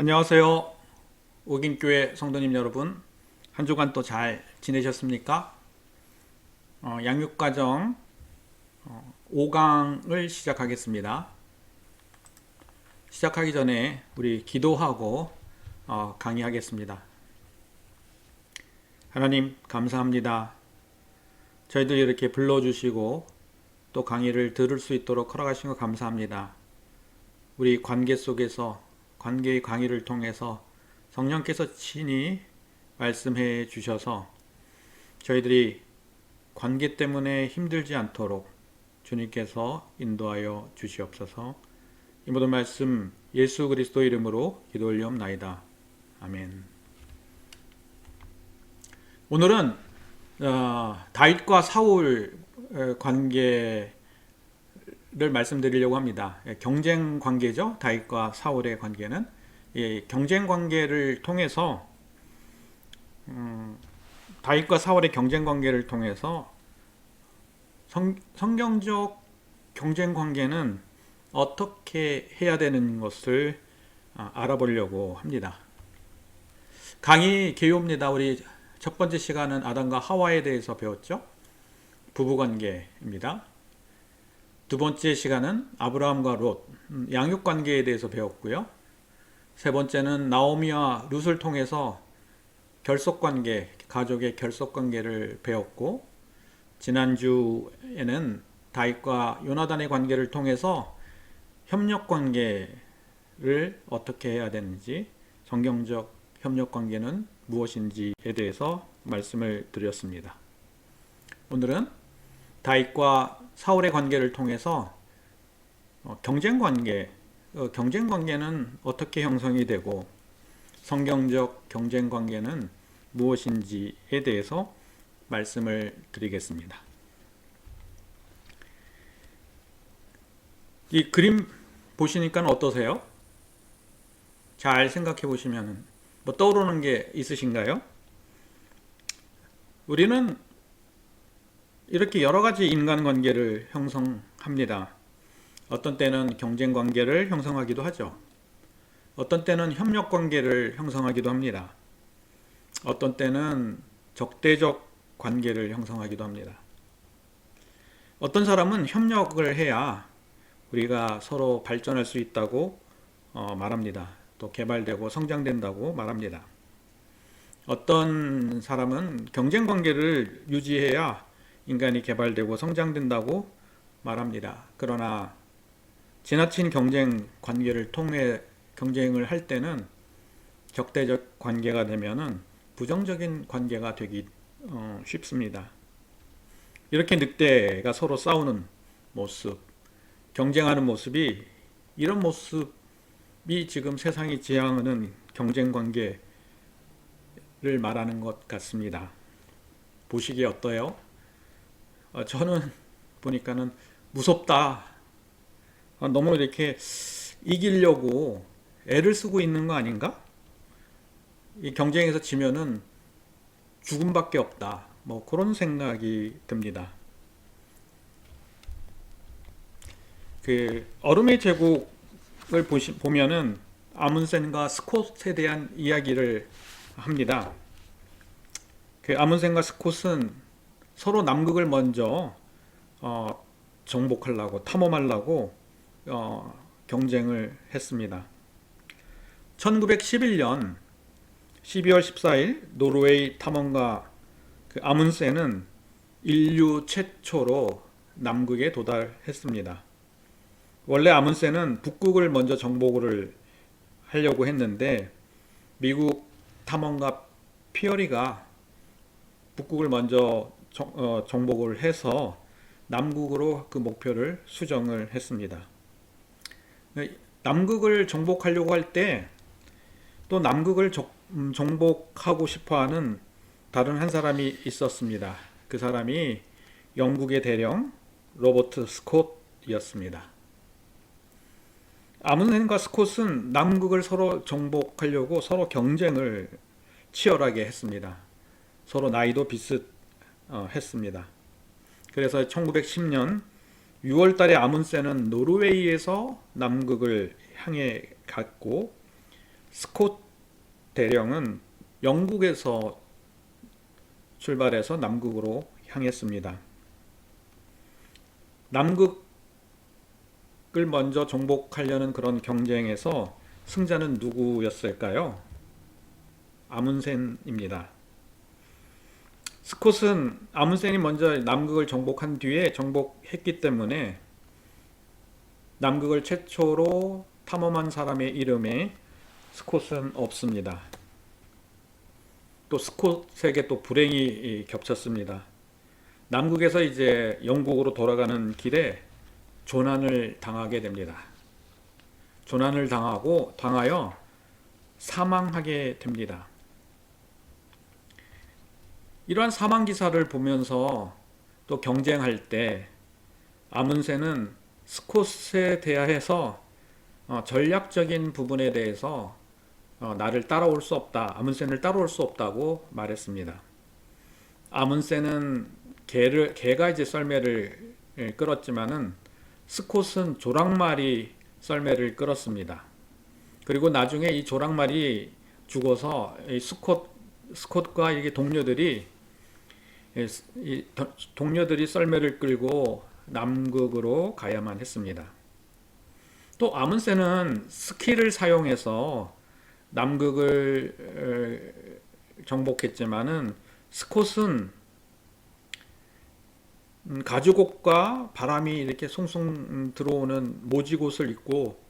안녕하세요. 옥인교회 성도님 여러분, 한 주간 또 잘 지내셨습니까? 양육과정 5강을 시작하겠습니다. 시작하기 전에 우리 기도하고 강의하겠습니다. 하나님 감사합니다. 저희들 이렇게 불러주시고 또 강의를 들을 수 있도록 허락하신 것 감사합니다. 우리 관계 속에서 관계의 강의를 통해서 성령께서 친히 말씀해 주셔서 저희들이 관계 때문에 힘들지 않도록 주님께서 인도하여 주시옵소서. 이 모든 말씀 예수 그리스도 이름으로 기도 올리옵나이다. 아멘. 오늘은 다윗과 사울 관계를 말씀드리려고 합니다. 경쟁 관계죠. 다윗과 사울의 관계는 경쟁 관계를 통해서 다윗과 사울의 경쟁 관계를 통해서 성경적 경쟁 관계는 어떻게 해야 되는 것을 알아보려고 합니다. 강의 개요입니다. 우리 첫 번째 시간은 아담과 하와에 대해서 배웠죠. 부부관계입니다. 두 번째 시간은 아브라함과 롯, 양육관계에 대해서 배웠고요. 세 번째는 나오미와 룻을 통해서 결속관계, 가족의 결속관계를 배웠고, 지난주에는 다윗과 요나단의 관계를 통해서 협력관계를 어떻게 해야 되는지, 성경적 협력관계는 무엇인지에 대해서 말씀을 드렸습니다. 오늘은 다윗과 사울의 관계를 통해서 경쟁관계는 어떻게 형성이 되고 성경적 경쟁관계는 무엇인지에 대해서 말씀을 드리겠습니다. 이 그림 보시니까 어떠세요? 잘 생각해 보시면 뭐 떠오르는 게 있으신가요? 우리는 이렇게 여러 가지 인간관계를 형성합니다. 어떤 때는 경쟁관계를 형성하기도 하죠. 어떤 때는 협력관계를 형성하기도 합니다. 어떤 때는 적대적 관계를 형성하기도 합니다. 어떤 사람은 협력을 해야 우리가 서로 발전할 수 있다고 말합니다. 또 개발되고 성장된다고 말합니다. 어떤 사람은 경쟁관계를 유지해야 인간이 개발되고 성장된다고 말합니다. 그러나 지나친 경쟁 관계를 통해 경쟁을 할 때는 적대적 관계가 되면은 부정적인 관계가 되기 쉽습니다. 이렇게 늑대가 서로 싸우는 모습, 경쟁하는 모습이 이런 모습이 지금 세상이 지향하는 경쟁 관계를 말하는 것 같습니다. 보시기에 어떠해요? 저는 보니까는 무섭다. 너무 이렇게 이기려고 애를 쓰고 있는 거 아닌가? 이 경쟁에서 지면은 죽음밖에 없다. 뭐 그런 생각이 듭니다. 그 얼음의 제국을 보면은 아문센과 스콧에 대한 이야기를 합니다. 그 아문센과 스콧은 서로 남극을 먼저 정복하려고 탐험하려고 경쟁을 했습니다. 1911년 12월 14일 노르웨이 탐험가 그 아문센은 인류 최초로 남극에 도달했습니다. 원래 아문센은 북극을 먼저 정복을 하려고 했는데 미국 탐험가 피어리가 북극을 먼저 정복을 해서 남극으로 그 목표를 수정을 했습니다. 남극을 정복하려고 할 때 또 남극을 정복하고 싶어하는 다른 한 사람이 있었습니다. 그 사람이 영국의 대령 로버트 스콧이었습니다. 아문센과 스콧은 남극을 서로 정복하려고 서로 경쟁을 치열하게 했습니다. 서로 나이도 비슷했습니다. 그래서 1910년 6월 달에 아문센은 노르웨이에서 남극을 향해 갔고 스콧 대령은 영국에서 출발해서 남극으로 향했습니다. 남극을 먼저 정복하려는 그런 경쟁에서 승자는 누구였을까요? 아문센입니다. 스콧은 아문센이 먼저 남극을 정복한 뒤에 정복했기 때문에 남극을 최초로 탐험한 사람의 이름에 스콧은 없습니다. 또 스콧에게 또 불행이 겹쳤습니다. 남극에서 이제 영국으로 돌아가는 길에 조난을 당하게 됩니다. 조난을 당하여 사망하게 됩니다. 이러한 사망 기사를 보면서 또 경쟁할 때 아문센은 스콧에 대해서 전략적인 부분에 대해서 나를 따라올 수 없다. 아문센을 따라올 수 없다고 말했습니다. 아문센은 개가 이제 썰매를 끌었지만은 스콧은 조랑말이 썰매를 끌었습니다. 그리고 나중에 이 조랑말이 죽어서 이 스콧과 이게 동료들이 썰매를 끌고 남극으로 가야만 했습니다. 또 아문센은 스키를 사용해서 남극을 정복했지만은 스콧은 가죽옷과 바람이 이렇게 송송 들어오는 모직옷을 입고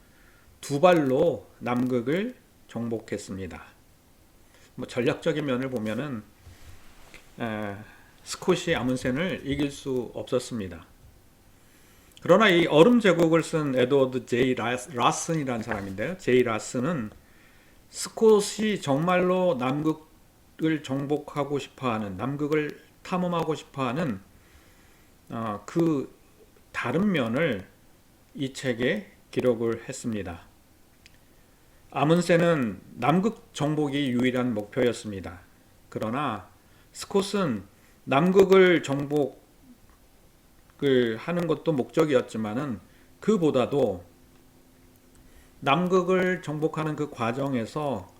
두 발로 남극을 정복했습니다. 뭐 전략적인 면을 보면은 스콧이 아문센을 이길 수 없었습니다. 그러나 이 얼음 제국을 쓴 에드워드 제이 라슨이라는 사람인데요. 제이 라슨은 스콧이 정말로 남극을 정복하고 싶어하는, 남극을 탐험하고 싶어하는 그 다른 면을 이 책에 기록을 했습니다. 아문센은 남극 정복이 유일한 목표였습니다. 그러나 스콧은 남극을 정복을 하는 것도 목적이었지만은 그보다도 남극을 정복하는 그 과정에서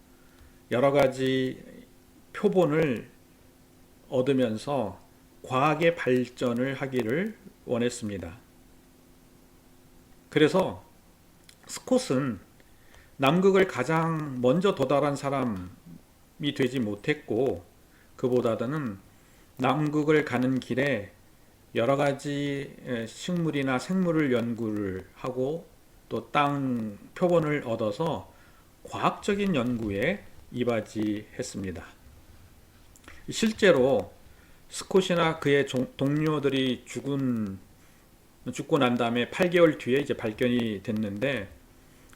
여러 가지 표본을 얻으면서 과학의 발전을 하기를 원했습니다. 그래서 스콧은 남극을 가장 먼저 도달한 사람이 되지 못했고, 그보다는 남극을 가는 길에 여러 가지 식물이나 생물을 연구를 하고 또 땅 표본을 얻어서 과학적인 연구에 이바지했습니다. 실제로 스콧이나 그의 동료들이 죽고 난 다음에 8개월 뒤에 이제 발견이 됐는데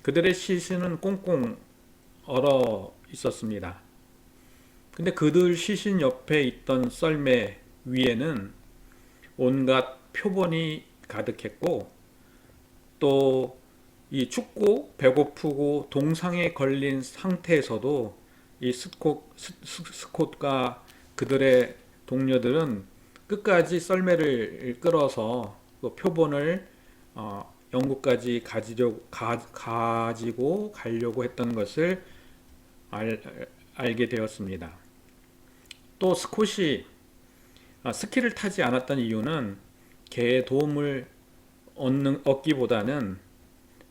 그들의 시신은 꽁꽁 얼어 있었습니다. 근데 그들 시신 옆에 있던 썰매 위에는 온갖 표본이 가득했고 또 이 춥고 배고프고 동상에 걸린 상태에서도 이 스콧과 그들의 동료들은 끝까지 썰매를 끌어서 그 표본을 영국까지 가지고 가려고 했던 것을 알게 되었습니다. 또 스콧이 스키를 타지 않았던 이유는 개의 도움을 얻기보다는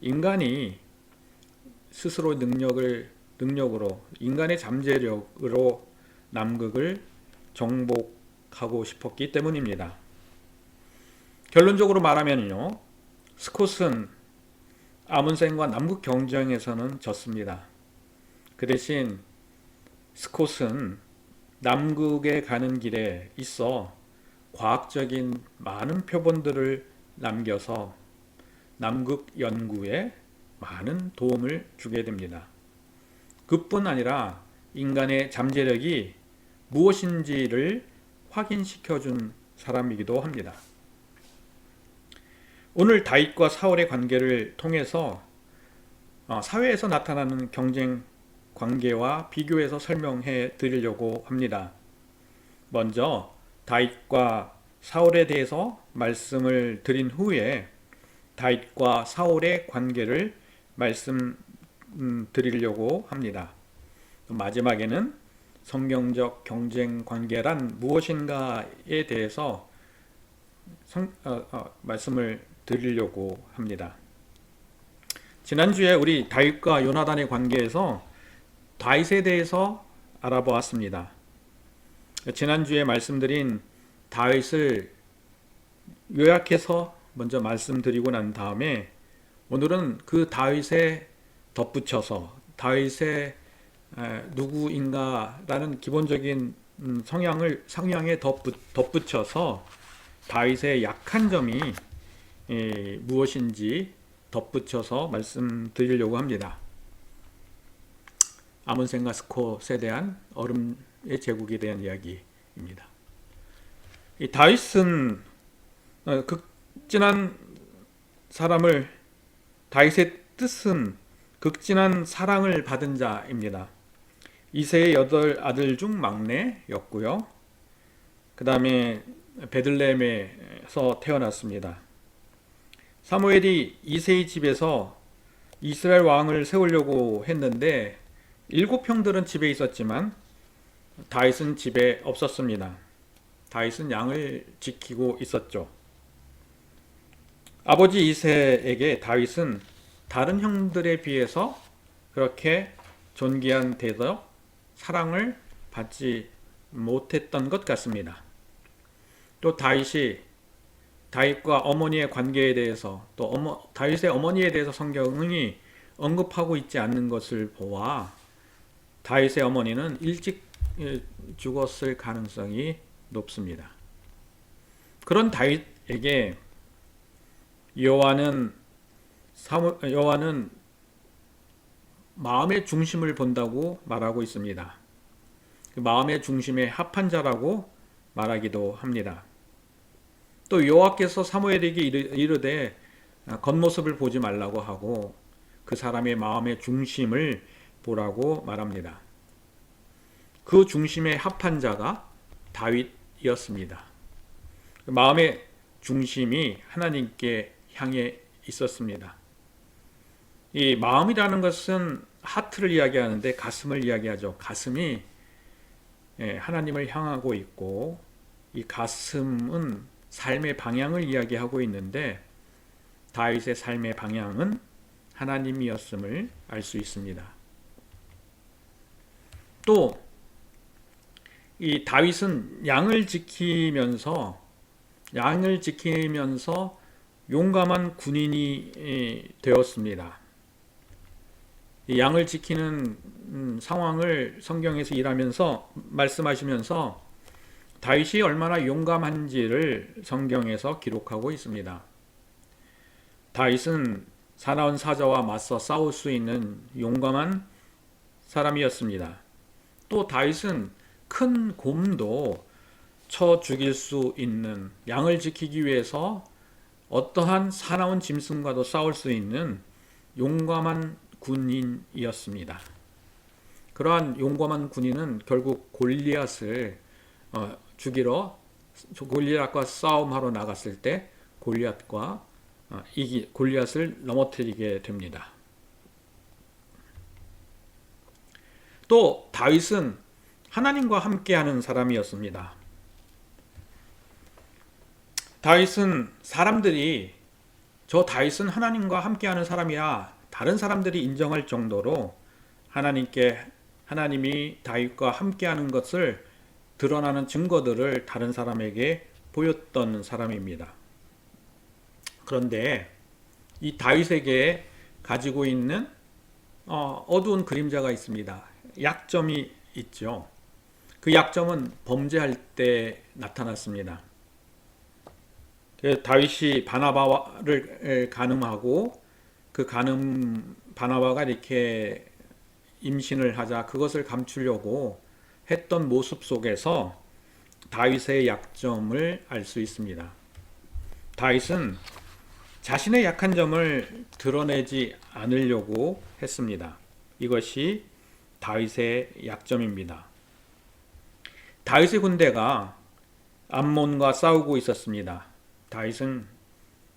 인간이 스스로 능력으로 인간의 잠재력으로 남극을 정복하고 싶었기 때문입니다. 결론적으로 말하면요, 스콧은 아문센과 남극 경쟁에서는 졌습니다. 그 대신 스콧은 남극에 가는 길에 있어 과학적인 많은 표본들을 남겨서 남극 연구에 많은 도움을 주게 됩니다. 그뿐 아니라 인간의 잠재력이 무엇인지를 확인시켜준 사람이기도 합니다. 오늘 다윗과 사울의 관계를 통해서 사회에서 나타나는 경쟁 관계와 비교해서 설명해 드리려고 합니다. 먼저 다윗과 사울에 대해서 말씀을 드린 후에 다윗과 사울의 관계를 드리려고 합니다. 마지막에는 성경적 경쟁 관계란 무엇인가에 대해서 말씀을 드리려고 합니다. 지난주에 우리 다윗과 요나단의 관계에서 다윗에 대해서 알아보았습니다. 지난주에 말씀드린 다윗을 요약해서 먼저 말씀드리고 난 다음에 오늘은 그 다윗에 덧붙여서 다윗의 누구인가라는 기본적인 성향에 덧붙여서 다윗의 약한 점이 무엇인지 덧붙여서 말씀드리려고 합니다. 아몬센과 스콧에 대한 얼음의 제국에 대한 이야기입니다. 이 다윗은 극진한 사람을 다윗의 뜻은 극진한 사랑을 받은 자입니다. 이세의 8아들 중 막내였고요. 그 다음에 베들레헴에서 태어났습니다. 사무엘이 이세의 집에서 이스라엘 왕을 세우려고 했는데 7형들은 집에 있었지만 다윗은 집에 없었습니다. 다윗은 양을 지키고 있었죠. 아버지 이세에게 다윗은 다른 형들에 비해서 그렇게 존귀한 대접, 사랑을 받지 못했던 것 같습니다. 또 다윗과 어머니의 관계에 대해서 또 다윗의 어머니에 대해서 성경이 언급하고 있지 않는 것을 보아 다윗의 어머니는 일찍 죽었을 가능성이 높습니다. 그런 다윗에게 여호와는 마음의 중심을 본다고 말하고 있습니다. 그 마음의 중심에 합한 자라고 말하기도 합니다. 또 여호와께서 사무엘에게 이르되 겉모습을 보지 말라고 하고 그 사람의 마음의 중심을 보라고 말합니다. 그 중심에 합한 자가 다윗이었습니다. 그 마음의 중심이 하나님께 향해 있었습니다. 이 마음이라는 것은 하트를 이야기하는데 가슴을 이야기하죠. 가슴이 하나님을 향하고 있고 이 가슴은 삶의 방향을 이야기하고 있는데 다윗의 삶의 방향은 하나님이었음을 알 수 있습니다. 또 이 다윗은 양을 지키면서 용감한 군인이 되었습니다. 이 양을 지키는 상황을 성경에서 말씀하시면서 다윗이 얼마나 용감한지를 성경에서 기록하고 있습니다. 다윗은 사나운 사자와 맞서 싸울 수 있는 용감한 사람이었습니다. 또 다윗은 큰 곰도 쳐 죽일 수 있는, 양을 지키기 위해서 어떠한 사나운 짐승과도 싸울 수 있는 용감한 군인이었습니다. 그러한 용감한 군인은 결국 골리앗을 죽이러 골리앗과 싸움하러 나갔을 때 골리앗을 넘어뜨리게 됩니다. 또 다윗은 하나님과 함께하는 사람이었습니다. 사람들이 저 다윗은 하나님과 함께하는 사람이야, 다른 사람들이 인정할 정도로 하나님이 다윗과 함께하는 것을 드러나는 증거들을 다른 사람에게 보였던 사람입니다. 그런데 이 다윗에게 가지고 있는 어두운 그림자가 있습니다. 약점이 있죠. 그 약점은 범죄할 때 나타났습니다. 다윗이 바나바를 간음하고 바나바가 이렇게 임신을 하자 그것을 감추려고 했던 모습 속에서 다윗의 약점을 알 수 있습니다. 다윗은 자신의 약한 점을 드러내지 않으려고 했습니다. 이것이 다윗의 약점입니다. 다윗의 군대가 암몬과 싸우고 있었습니다. 다윗은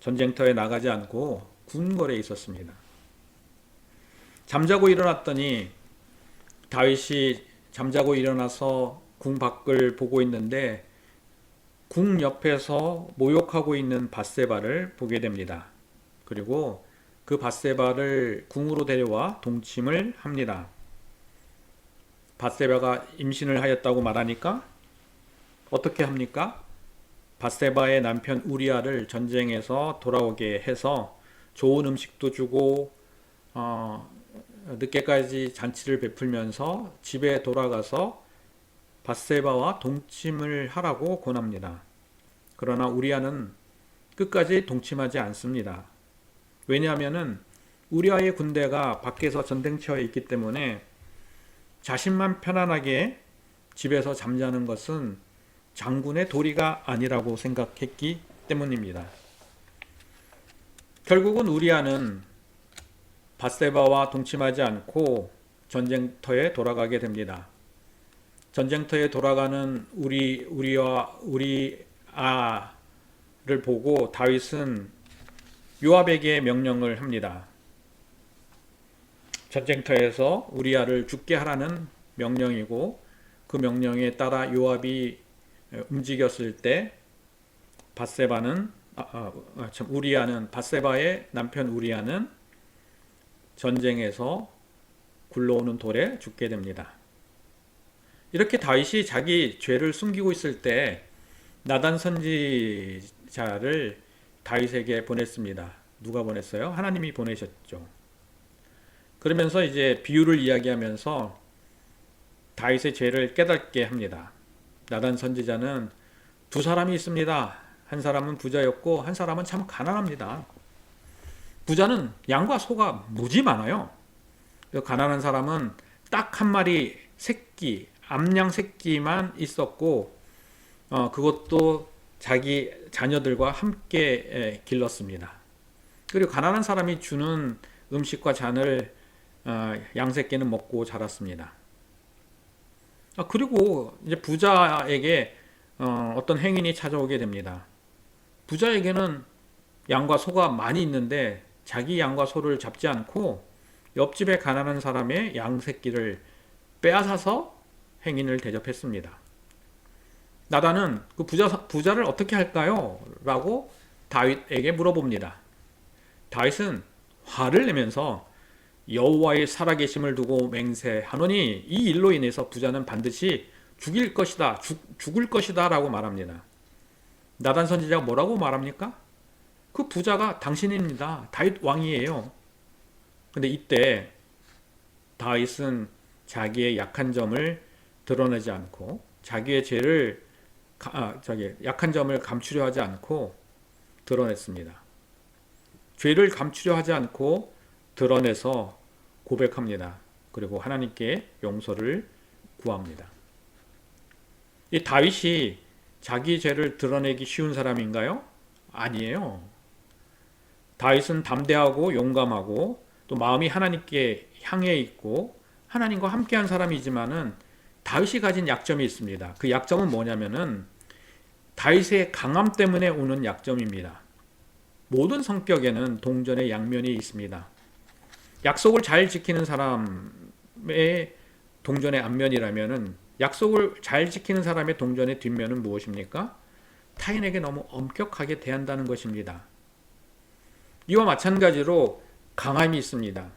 전쟁터에 나가지 않고 궁궐에 있었습니다. 잠자고 일어났더니 다윗이 잠자고 일어나서 궁 밖을 보고 있는데 궁 옆에서 모욕하고 있는 밧세바를 보게 됩니다. 그리고 그 밧세바를 궁으로 데려와 동침을 합니다. 밧세바가 임신을 하였다고 말하니까 어떻게 합니까? 밧세바의 남편 우리아를 전쟁에서 돌아오게 해서 좋은 음식도 주고 늦게까지 잔치를 베풀면서 집에 돌아가서 밧세바와 동침을 하라고 권합니다. 그러나 우리아는 끝까지 동침하지 않습니다. 왜냐하면 우리아의 군대가 밖에서 전쟁터에 있기 때문에 자신만 편안하게 집에서 잠자는 것은 장군의 도리가 아니라고 생각했기 때문입니다. 결국은 우리아는 밧세바와 동침하지 않고 전쟁터에 돌아가게 됩니다. 전쟁터에 돌아가는 우리아를 보고 다윗은 요압에게 명령을 합니다. 전쟁터에서 우리아를 죽게 하라는 명령이고 그 명령에 따라 요압이 움직였을 때 밧세바의 남편 우리아는 전쟁에서 굴러오는 돌에 죽게 됩니다. 이렇게 다윗이 자기 죄를 숨기고 있을 때 나단 선지자를 다윗에게 보냈습니다. 누가 보냈어요? 하나님이 보내셨죠. 그러면서 이제 비유를 이야기하면서 다윗의 죄를 깨닫게 합니다. 나단 선지자는 두 사람이 있습니다. 한 사람은 부자였고 한 사람은 참 가난합니다. 부자는 양과 소가 무지 많아요. 가난한 사람은 딱 한 마리 새끼, 암양 새끼만 있었고 그것도 자기 자녀들과 함께 길렀습니다. 그리고 가난한 사람이 주는 음식과 잔을 양새끼는 먹고 자랐습니다. 그리고 이제 부자에게 어떤 행인이 찾아오게 됩니다. 부자에게는 양과 소가 많이 있는데 자기 양과 소를 잡지 않고 옆집에 가난한 사람의 양 새끼를 빼앗아서 행인을 대접했습니다. 나단은 그 부자를 어떻게 할까요? 라고 다윗에게 물어봅니다. 다윗은 화를 내면서 여호와의 살아계심을 두고 맹세하노니 이 일로 인해서 부자는 반드시 죽을 것이다 라고 말합니다. 나단 선지자가 뭐라고 말합니까? 그 부자가 당신입니다. 다윗 왕이에요. 근데 이때 다윗은 자기의 약한 점을 드러내지 않고 자기의 약한 점을 감추려 하지 않고 드러냈습니다. 죄를 감추려 하지 않고 드러내서 고백합니다. 그리고 하나님께 용서를 구합니다. 이 다윗이 자기 죄를 드러내기 쉬운 사람인가요? 아니에요. 다윗은 담대하고 용감하고 또 마음이 하나님께 향해 있고 하나님과 함께한 사람이지만은 다윗이 가진 약점이 있습니다. 그 약점은 뭐냐면은 다윗의 강함 때문에 오는 약점입니다. 모든 성격에는 동전의 양면이 있습니다. 약속을 잘 지키는 사람의 동전의 앞면이라면은 약속을 잘 지키는 사람의 동전의 뒷면은 무엇입니까? 타인에게 너무 엄격하게 대한다는 것입니다. 이와 마찬가지로 강함이 있습니다.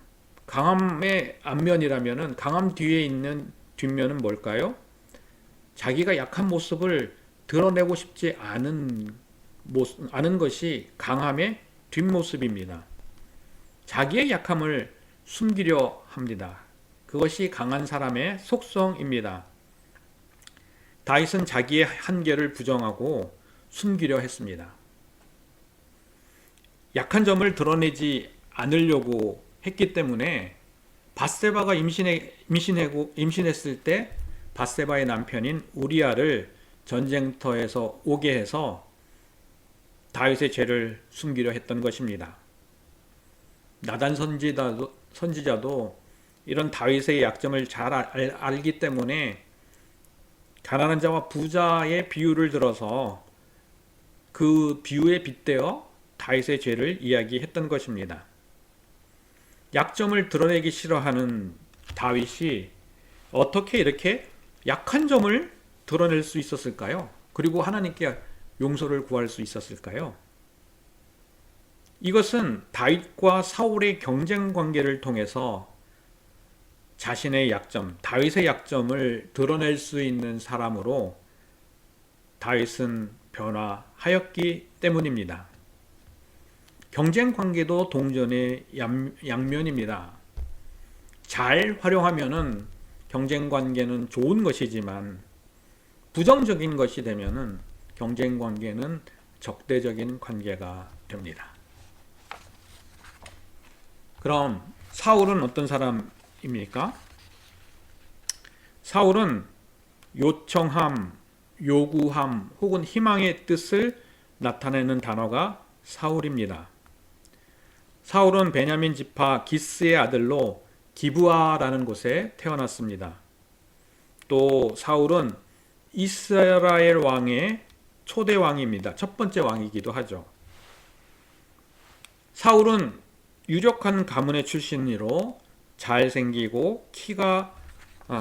강함의 앞면이라면은 강함 뒤에 있는 뒷면은 뭘까요? 자기가 약한 모습을 드러내고 싶지 않은 것이 강함의 뒷모습입니다. 자기의 약함을 숨기려 합니다. 그것이 강한 사람의 속성입니다. 다윗은 자기의 한계를 부정하고 숨기려 했습니다. 약한 점을 드러내지 않으려고 했기 때문에 밧세바가 임신했을 때 밧세바의 남편인 우리아를 전쟁터에서 오게 해서 다윗의 죄를 숨기려 했던 것입니다. 나단 선지자도 이런 다윗의 약점을 잘 알기 때문에 가난한 자와 부자의 비유를 들어서 그 비유에 빗대어 다윗의 죄를 이야기했던 것입니다. 약점을 드러내기 싫어하는 다윗이 어떻게 이렇게 약한 점을 드러낼 수 있었을까요? 그리고 하나님께 용서를 구할 수 있었을까요? 이것은 다윗과 사울의 경쟁 관계를 통해서 자신의 약점, 다윗의 약점을 드러낼 수 있는 사람으로 다윗은 변화하였기 때문입니다. 경쟁 관계도 동전의 양면입니다. 잘 활용하면은 경쟁 관계는 좋은 것이지만 부정적인 것이 되면은 경쟁 관계는 적대적인 관계가 됩니다. 그럼 사울은 어떤 사람입니까? 사울은 요청함, 요구함 혹은 희망의 뜻을 나타내는 단어가 사울입니다. 사울은 베냐민 지파 기스의 아들로 기브아라는 곳에 태어났습니다. 또 사울은 이스라엘 왕의 초대 왕입니다. 첫 번째 왕이기도 하죠. 사울은 유력한 가문의 출신으로 잘생기고 키가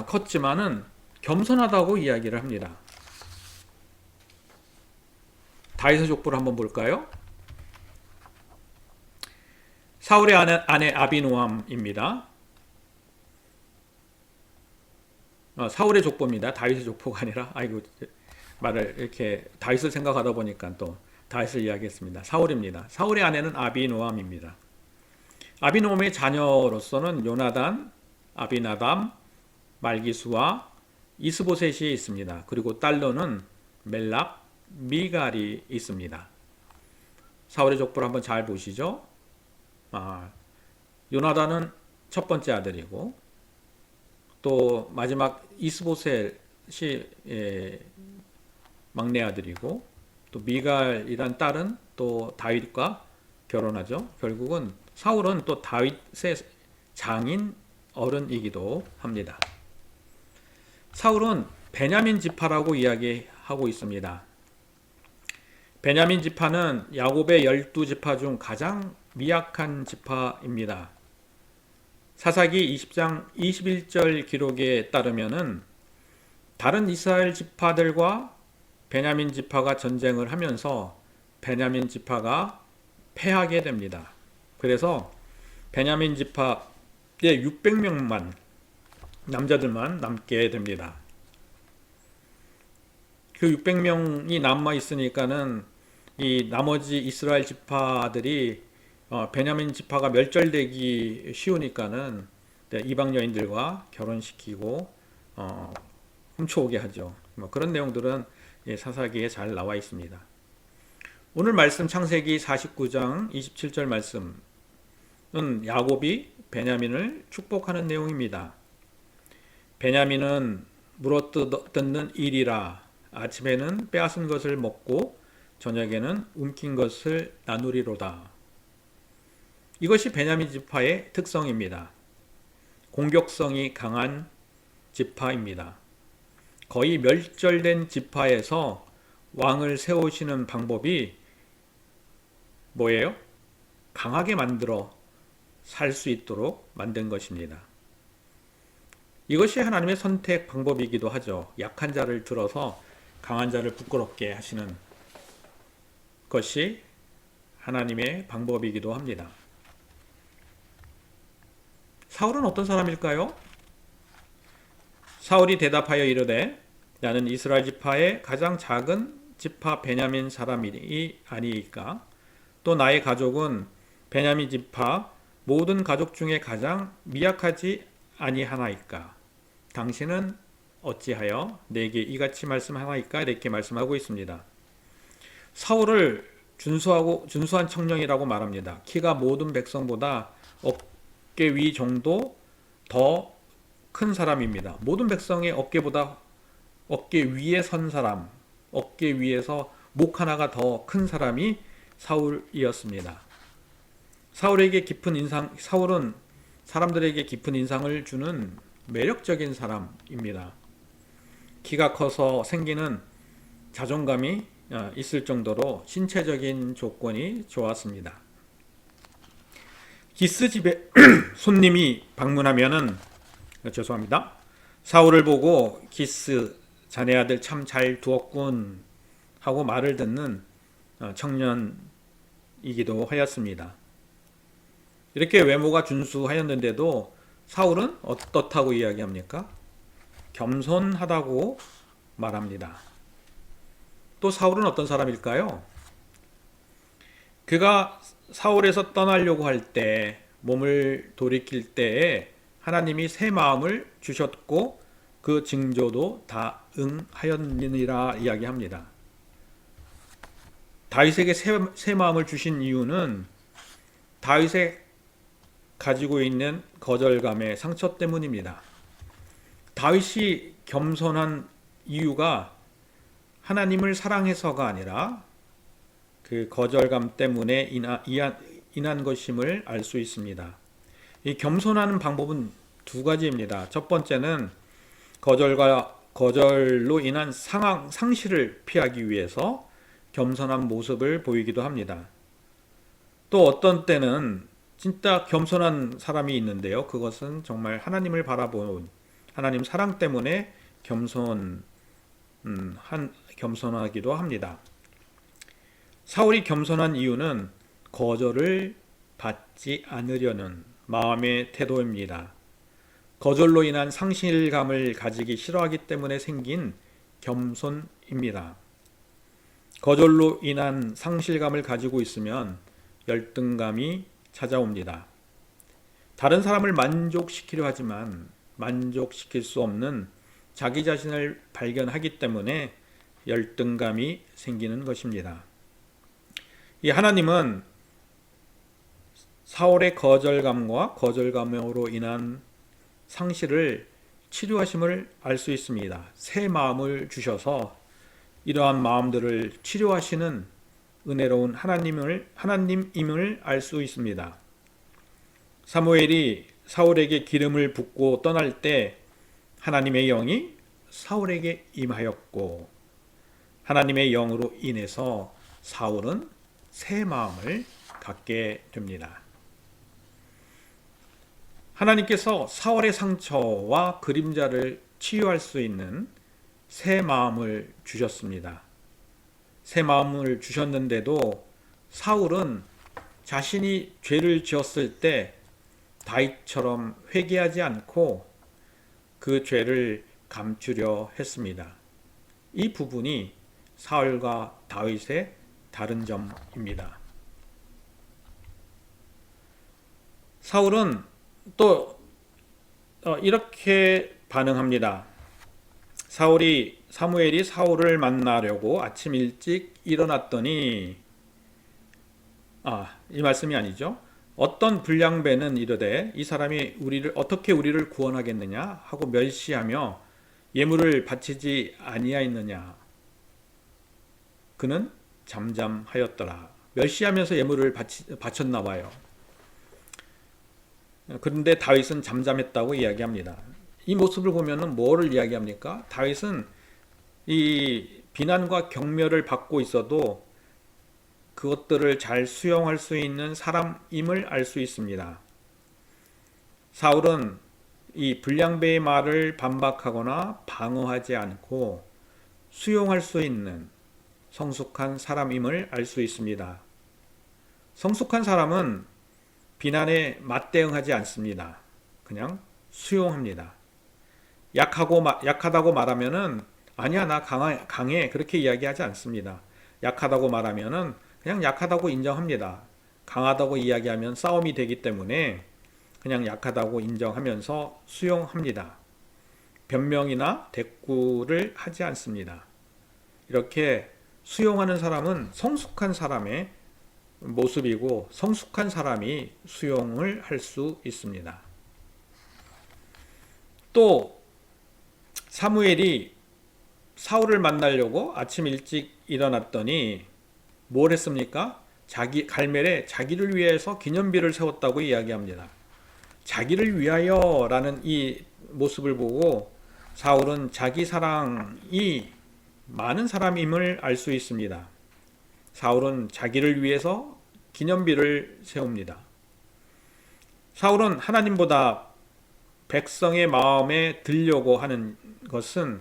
컸지만은 겸손하다고 이야기를 합니다. 다윗의 족보를 한번 볼까요? 사울의 아내 아비노함입니다. 사울의 족보입니다. 다윗의 족보가 아니라 말을 이렇게 다윗을 생각하다 보니까 또 다윗을 이야기했습니다. 사울입니다. 사울의 아내는 아비노함입니다. 아비노함의 자녀로서는 요나단, 아비나담, 말기수와 이스보셋이 있습니다. 그리고 딸로는 멜랍, 미갈이 있습니다. 사울의 족보를 한번 잘 보시죠. 요나단은 첫 번째 아들이고 또 마지막 이스보셋이 막내 아들이고 또 미갈이란 딸은 또 다윗과 결혼하죠. 결국은 사울은 또 다윗의 장인 어른이기도 합니다. 사울은 베냐민 지파라고 이야기하고 있습니다. 베냐민 지파는 야곱의 12지파 중 가장 미약한 지파입니다. 사사기 20장 21절 기록에 따르면은 다른 이스라엘 지파들과 베냐민 지파가 전쟁을 하면서 베냐민 지파가 패하게 됩니다. 그래서 베냐민 지파의 600명만 남자들만 남게 됩니다. 그 600명이 남아 있으니까는 이 나머지 이스라엘 지파들이 베냐민 지파가 멸절되기 쉬우니까는 이방 여인들과 결혼시키고 훔쳐오게 하죠. 그런 내용들은 사사기에 잘 나와 있습니다. 오늘 말씀 창세기 49장 27절 말씀은 야곱이 베냐민을 축복하는 내용입니다. 베냐민은 물어뜯는 일이라 아침에는 빼앗은 것을 먹고 저녁에는 움킨 것을 나누리로다. 이것이 베냐민 지파의 특성입니다. 공격성이 강한 지파입니다. 거의 멸절된 지파에서 왕을 세우시는 방법이 뭐예요? 강하게 만들어 살 수 있도록 만든 것입니다. 이것이 하나님의 선택 방법이기도 하죠. 약한 자를 들어서 강한 자를 부끄럽게 하시는 것이 하나님의 방법이기도 합니다. 사울은 어떤 사람일까요? 사울이 대답하여 이르되 나는 이스라엘 지파의 가장 작은 지파 베냐민 사람이 아니이까 또 나의 가족은 베냐민 지파 모든 가족 중에 가장 미약하지 아니하나이까 당신은 어찌하여 내게 이같이 말씀하나이까 이렇게 말씀하고 있습니다. 사울을 준수한 청년이라고 말합니다. 키가 모든 백성보다 어깨 위 정도 더 큰 사람입니다. 모든 백성의 어깨 위에 선 사람, 어깨 위에서 목 하나가 더 큰 사람이 사울이었습니다. 사울은 사람들에게 깊은 인상을 주는 매력적인 사람입니다. 키가 커서 생기는 자존감이 있을 정도로 신체적인 조건이 좋았습니다. 기스 집에 손님이 방문하면은 죄송합니다. 사울을 보고 기스 자네 아들 참 잘 두었군 하고 말을 듣는 청년이기도 하였습니다. 이렇게 외모가 준수하였는데도 사울은 어떻다고 이야기합니까? 겸손하다고 말합니다. 또 사울은 어떤 사람일까요? 그가 사울에서 떠나려고 할 때, 몸을 돌이킬 때에 하나님이 새 마음을 주셨고 그 징조도 다 응하였느니라 이야기합니다. 다윗에게 새 마음을 주신 이유는 다윗의 가지고 있는 거절감의 상처 때문입니다. 다윗이 겸손한 이유가 하나님을 사랑해서가 아니라 그 거절감 때문에 인한 것임을 알 수 있습니다. 이 겸손하는 방법은 두 가지입니다. 첫 번째는 거절로 인한 상실을 피하기 위해서 겸손한 모습을 보이기도 합니다. 또 어떤 때는 진짜 겸손한 사람이 있는데요. 그것은 정말 하나님을 바라본 하나님 사랑 때문에 겸손하기도 합니다. 사울이 겸손한 이유는 거절을 받지 않으려는 마음의 태도입니다. 거절로 인한 상실감을 가지기 싫어하기 때문에 생긴 겸손입니다. 거절로 인한 상실감을 가지고 있으면 열등감이 찾아옵니다. 다른 사람을 만족시키려 하지만 만족시킬 수 없는 자기 자신을 발견하기 때문에 열등감이 생기는 것입니다. 이 하나님은 사울의 거절감과 거절감으로 인한 상실을 치료하심을 알 수 있습니다. 새 마음을 주셔서 이러한 마음들을 치료하시는 은혜로운 하나님임을 알 수 있습니다. 사무엘이 사울에게 기름을 붓고 떠날 때 하나님의 영이 사울에게 임하였고 하나님의 영으로 인해서 사울은 새 마음을 갖게 됩니다. 하나님께서 사울의 상처와 그림자를 치유할 수 있는 새 마음을 주셨습니다. 새 마음을 주셨는데도 사울은 자신이 죄를 지었을 때 다윗처럼 회개하지 않고 그 죄를 감추려 했습니다. 이 부분이 사울과 다윗의 다른 점입니다. 사울은 또 이렇게 반응합니다. 사무엘이 사울을 만나려고 아침 일찍 일어났더니 이 말씀이 아니죠. 어떤 불량배는 이르되 이 사람이 어떻게 우리를 구원하겠느냐 하고 멸시하며 예물을 바치지 아니하였느냐. 그는 잠잠하였더라. 멸시하면서 예물을 바쳤나 봐요. 그런데 다윗은 잠잠했다고 이야기합니다. 이 모습을 보면은 뭐를 이야기합니까? 다윗은 이 비난과 경멸을 받고 있어도 그것들을 잘 수용할 수 있는 사람임을 알 수 있습니다. 사울은 이 불량배의 말을 반박하거나 방어하지 않고 수용할 수 있는 성숙한 사람임을 알 수 있습니다. 성숙한 사람은 비난에 맞대응하지 않습니다. 그냥 수용합니다. 약하다고 말하면은 아니야 나 강해 그렇게 이야기하지 않습니다. 약하다고 말하면은 그냥 약하다고 인정합니다. 강하다고 이야기하면 싸움이 되기 때문에 그냥 약하다고 인정하면서 수용합니다. 변명이나 대꾸를 하지 않습니다. 이렇게 수용하는 사람은 성숙한 사람의 모습이고 성숙한 사람이 수용을 할 수 있습니다. 또 사무엘이 사울을 만나려고 아침 일찍 일어났더니 뭘 했습니까? 갈멜에 자기를 위해서 기념비를 세웠다고 이야기합니다. 자기를 위하여라는 이 모습을 보고 사울은 자기 사랑이 많은 사람임을 알 수 있습니다. 사울은 자기를 위해서 기념비를 세웁니다. 사울은 하나님보다 백성의 마음에 들려고 하는 것은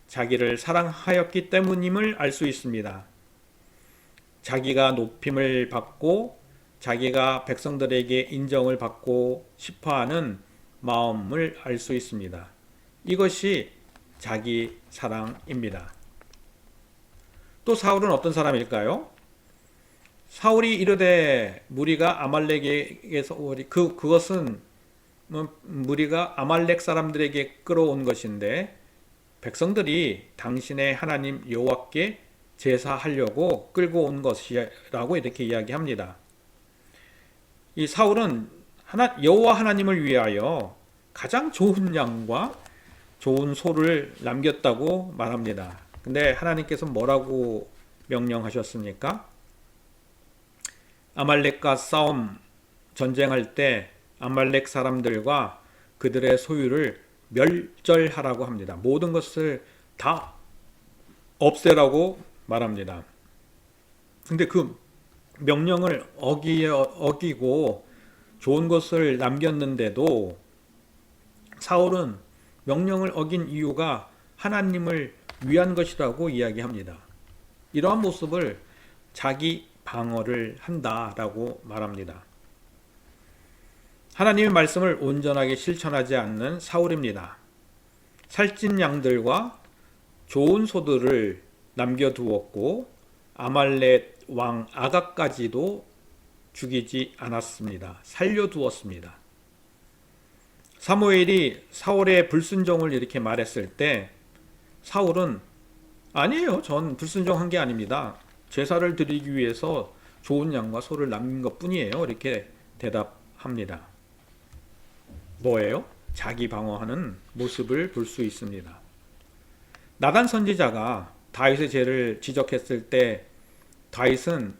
자기를 사랑하였기 때문임을 알 수 있습니다. 자기가 높임을 받고 자기가 백성들에게 인정을 받고 싶어하는 마음을 알 수 있습니다. 이것이 자기 사랑입니다. 또 사울은 어떤 사람일까요? 사울이 이르되 무리가 아말렉에게서 그것은 무리가 아말렉 사람들에게 끌어온 것인데 백성들이 당신의 하나님 여호와께 제사하려고 끌고 온 것이라고 이렇게 이야기합니다. 이 사울은 여호와 하나님을 위하여 가장 좋은 양과 좋은 소를 남겼다고 말합니다. 근데 하나님께서 뭐라고 명령하셨습니까? 아말렉과 싸움 전쟁할 때 아말렉 사람들과 그들의 소유를 멸절하라고 합니다. 모든 것을 다 없애라고 말합니다. 근데 그 명령을 어기고 좋은 것을 남겼는데도 사울은 명령을 어긴 이유가 하나님을 위한 것이라고 이야기합니다. 이러한 모습을 자기 방어를 한다라고 말합니다. 하나님의 말씀을 온전하게 실천하지 않는 사울입니다. 살찐 양들과 좋은 소들을 남겨두었고 아말렉 왕 아각까지도 죽이지 않았습니다. 살려두었습니다. 사무엘이 사울의 불순종을 이렇게 말했을 때 사울은 아니에요. 전 불순종한 게 아닙니다. 제사를 드리기 위해서 좋은 양과 소를 남긴 것뿐이에요. 이렇게 대답합니다. 뭐예요? 자기 방어하는 모습을 볼 수 있습니다. 나단 선지자가 다윗의 죄를 지적했을 때 다윗은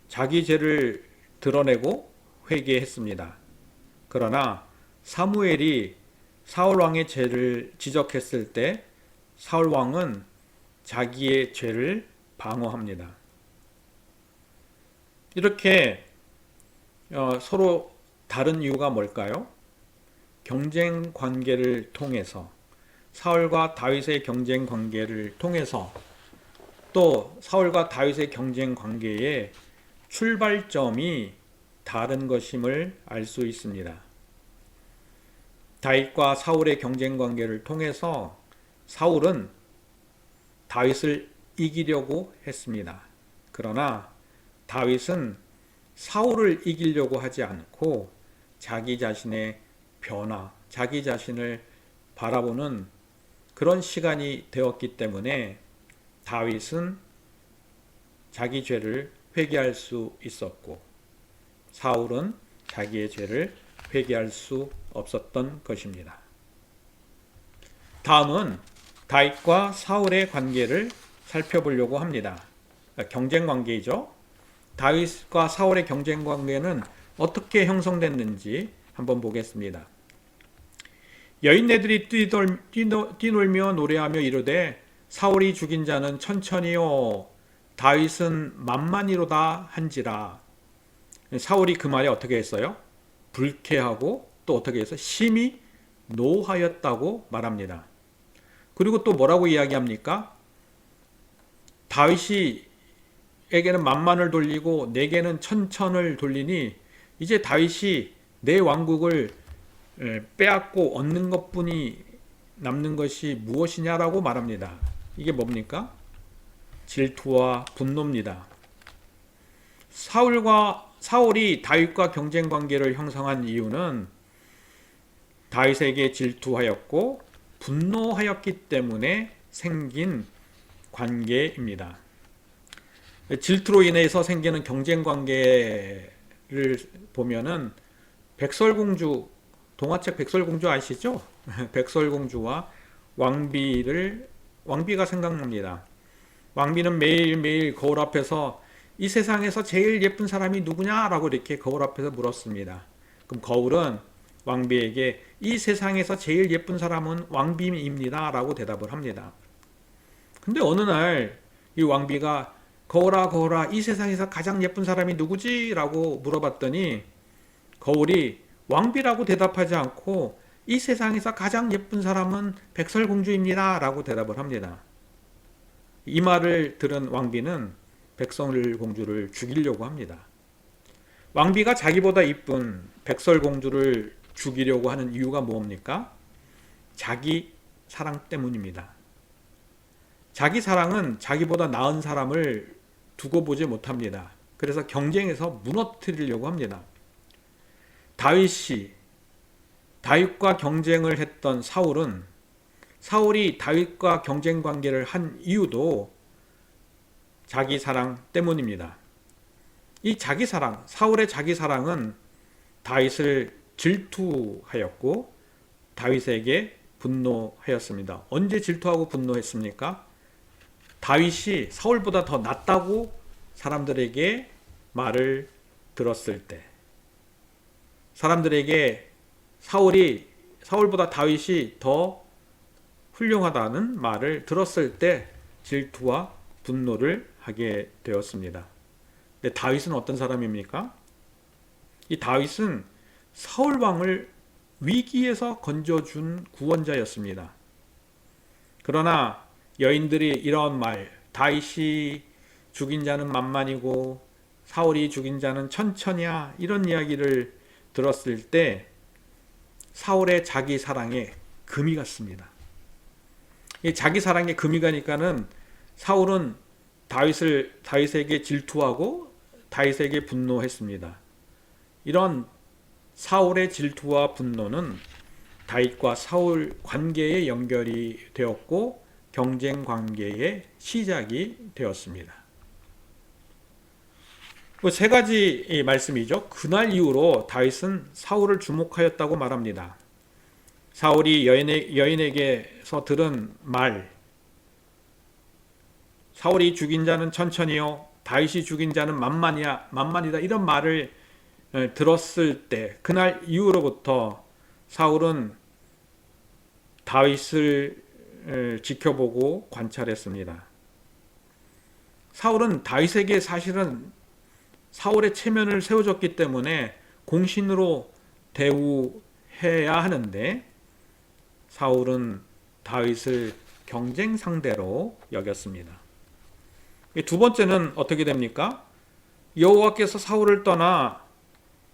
자기 죄를 드러내고 회개했습니다. 그러나 사무엘이 사울 왕의 죄를 지적했을 때 사울 왕은 자기의 죄를 방어합니다. 이렇게 서로 다른 이유가 뭘까요? 경쟁 관계를 통해서 사울과 다윗의 경쟁 관계를 통해서 또 사울과 다윗의 경쟁 관계의 출발점이 다른 것임을 알 수 있습니다. 다윗과 사울의 경쟁 관계를 통해서 사울은 다윗을 이기려고 했습니다. 그러나 다윗은 사울을 이기려고 하지 않고 자기 자신의 변화, 자기 자신을 바라보는 그런 시간이 되었기 때문에 다윗은 자기 죄를 회개할 수 있었고 사울은 자기의 죄를 회개할 수 없었던 것입니다. 다음은 다윗과 사울의 관계를 살펴보려고 합니다. 경쟁 관계이죠. 다윗과 사울의 경쟁 관계는 어떻게 형성됐는지 한번 보겠습니다. 여인네들이 뛰놀며 노래하며 이르되 사울이 죽인 자는 천천히요 다윗은 만만히로다 한지라. 사울이 그 말에 어떻게 했어요? 불쾌하고 또 어떻게 해서 심히 노하였다고 말합니다. 그리고 또 뭐라고 이야기합니까? 다윗에게는 만만을 돌리고 내게는 천천을 돌리니 이제 다윗이 내 왕국을 빼앗고 얻는 것뿐이 남는 것이 무엇이냐라고 말합니다. 이게 뭡니까? 질투와 분노입니다. 사울이 다윗과 경쟁 관계를 형성한 이유는 다윗에게 질투하였고 분노하였기 때문에 생긴 관계입니다. 질투로 인해서 생기는 경쟁 관계를 보면은 백설공주, 동화책 백설공주 아시죠? 백설공주와 왕비가 생각납니다. 왕비는 매일매일 거울 앞에서 이 세상에서 제일 예쁜 사람이 누구냐라고 이렇게 거울 앞에서 물었습니다. 그럼 거울은 왕비에게 이 세상에서 제일 예쁜 사람은 왕비입니다 라고 대답을 합니다. 근데 어느 날 이 왕비가 거울아 거울아 이 세상에서 가장 예쁜 사람이 누구지? 라고 물어봤더니 거울이 왕비라고 대답하지 않고 이 세상에서 가장 예쁜 사람은 백설공주입니다 라고 대답을 합니다. 이 말을 들은 왕비는 백설공주를 죽이려고 합니다. 왕비가 자기보다 이쁜 백설공주를 죽이려고 하는 이유가 뭡니까? 자기 사랑 때문입니다. 자기 사랑은 자기보다 나은 사람을 두고 보지 못합니다. 그래서 경쟁에서 무너뜨리려고 합니다. 다윗과 경쟁을 했던 사울이 다윗과 경쟁 관계를 한 이유도 자기 사랑 때문입니다. 이 자기 사랑, 사울의 자기 사랑은 다윗을 질투하였고 다윗에게 분노하였습니다. 언제 질투하고 분노했습니까? 다윗이 사울보다 더 낫다고 사람들에게 말을 들었을 때, 사람들에게 사울보다 다윗이 더 훌륭하다는 말을 들었을 때 질투와 분노를 하게 되었습니다. 근데 다윗은 어떤 사람입니까? 이 다윗은 사울 왕을 위기에서 건져준 구원자였습니다. 그러나 여인들이 이런 말, 다윗이 죽인 자는 만만이고 사울이 죽인 자는 천천이야, 이런 이야기를 들었을 때 사울의 자기 사랑에 금이 갔습니다. 이 자기 사랑에 금이 가니까는 사울은 다윗에게 질투하고 다윗에게 분노했습니다. 이런 사울의 질투와 분노는 다윗과 사울 관계에 연결이 되었고 경쟁 관계의 시작이 되었습니다. 세 가지 말씀이죠. 그날 이후로 다윗은 사울을 주목하였다고 말합니다. 사울이 여인에게서 들은 말, 사울이 죽인 자는 천천히요, 다윗이 죽인 자는 만만이다, 이런 말을 들었을 때, 그날 이후로부터 사울은 다윗을 지켜보고 관찰했습니다. 사울은 다윗에게 사실은 사울의 체면을 세워줬기 때문에 공신으로 대우해야 하는데 사울은 다윗을 경쟁 상대로 여겼습니다. 두 번째는 어떻게 됩니까? 여호와께서 사울을 떠나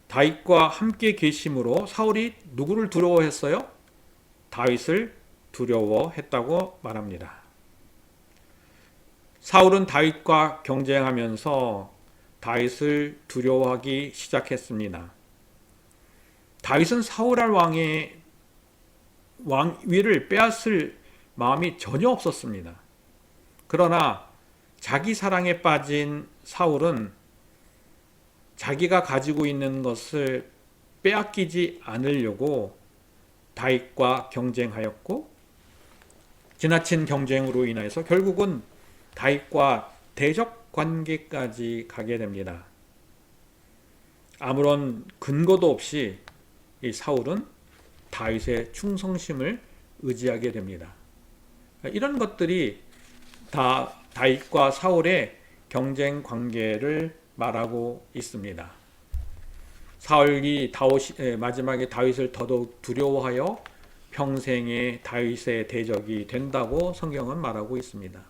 다윗과 함께 계심으로 사울이 누구를 두려워했어요? 다윗을 두려워했다고 말합니다. 사울은 다윗과 경쟁하면서 다윗을 두려워하기 시작했습니다. 다윗은 사울할 왕의 왕위를 빼앗을 마음이 전혀 없었습니다. 그러나 자기 사랑에 빠진 사울은 자기가 가지고 있는 것을 빼앗기지 않으려고 다윗과 경쟁하였고 지나친 경쟁으로 인해서 결국은 다윗과 대적 관계까지 가게 됩니다. 아무런 근거도 없이 이 사울은 다윗의 충성심을 의지하게 됩니다. 이런 것들이 다 다윗과 사울의 경쟁 관계를 말하고 있습니다. 사울이 마지막에 다윗을 더더욱 두려워하여 평생의 다윗의 대적이 된다고 성경은 말하고 있습니다.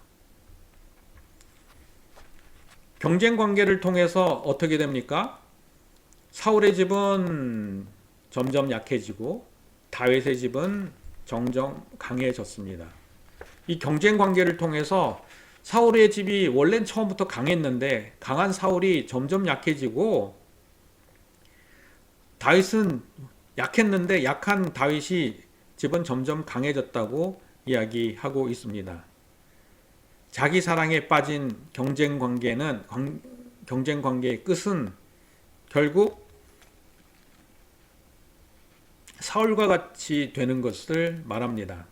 경쟁 관계를 통해서 어떻게 됩니까? 사울의 집은 점점 약해지고 다윗의 집은 점점 강해졌습니다. 이 경쟁 관계를 통해서 사울의 집이 원래는 처음부터 강했는데 강한 사울이 점점 약해지고 다윗은 약했는데 약한 다윗이 집은 점점 강해졌다고 이야기하고 있습니다. 자기 사랑에 빠진 경쟁 관계의 끝은 결국 사울과 같이 되는 것을 말합니다.